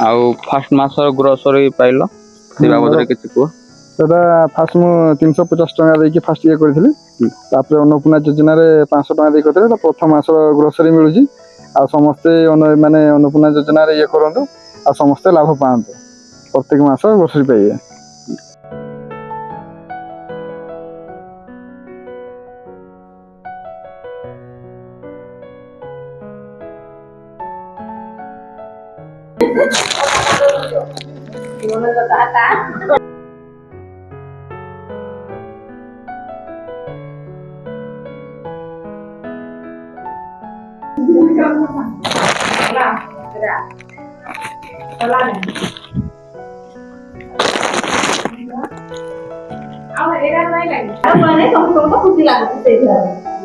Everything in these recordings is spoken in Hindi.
आउ फास्ट मास ग्रोसरी पाइल से बाबद किसी कह सेटा फास्ट मु 350 टका देकी फास्ट ये करथिली तापर अन्नपूर्णा योजना रे 500 टका दे करथिली प्रथम मास ग्रोसरी मिलुची आ समस्ते माने अन्नपूर्णा योजना रे ये करंतु आ समस्ते लाभ पांतु प्रत्येक मास ग्रोसरी पाइए।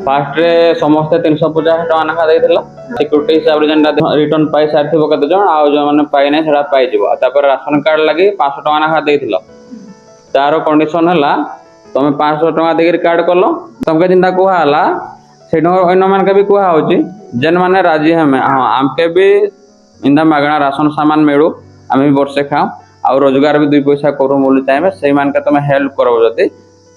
फास्ट रे समस्त 350 टका नाखा देइथिला सिक्योरिटी हिसाब रे जंडा रिटर्न पाई सारथिबो कते जण आ जो माने पाई नै सेडा पाई जिवो तापर राशन कार्ड लागि 500 टका नाखा देइथिला तारो कंडीशन हला तमे 500 टका देगिर कार्ड करलो तमके जिंदा कुहा हला सेनो अन्य मान के भी कुहा होची जन माने राजी हमें हां आमके भी इंदा मागणा राशन सामान मेळू आमे भी वर्षे खाओ आ रोजगार भी 2 पैसा करू बोली चाहे सही मान के तमे हेल्प करबो जदी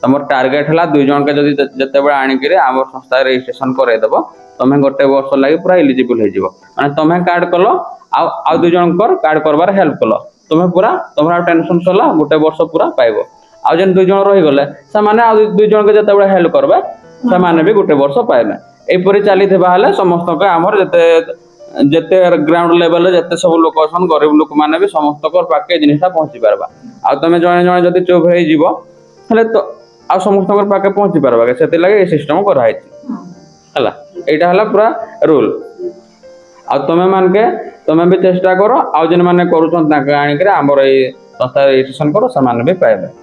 तमर टार्गेट हला 2 जन के जदी जते बळे आनी करे हमर संस्था रजिस्ट्रेशन करे देबो तमे गोटे वर्ष लागि पूरा एलिजिबल हे जिवो माने तमे कार्ड कलो आ 2 जन कर कार्ड करबार हेल्प कलो तमे पूरा तमरा टेंशन सला गोटे वर्ष पूरा पाइबो आ जन 2 जन रहि गले से माने आ 2 जन के जते बळे हेल्प करबे से माने भी गोटे वर्ष पाइबे ए परि चाली थबा हले समस्त के हमर जते ग्राउंड लेवल जते सब लोक असन गरीब लोक माने भी समस्त कर पाके जिनिसा पहुंची परबा आ तमे जणे जणे जदी चोप हे जीवो हले तो आ समस्त कर पाके पहुंची परबा सेते लागे ए सिस्टम कर हाइछि हला एटा हला पूरा रूल आ तमे मान के तमे भी चेष्टा करो आ जने माने करूछन ताके आनी करे हमर ए संस्था रजिस्ट्रेशन करो सामान भी पाइबे।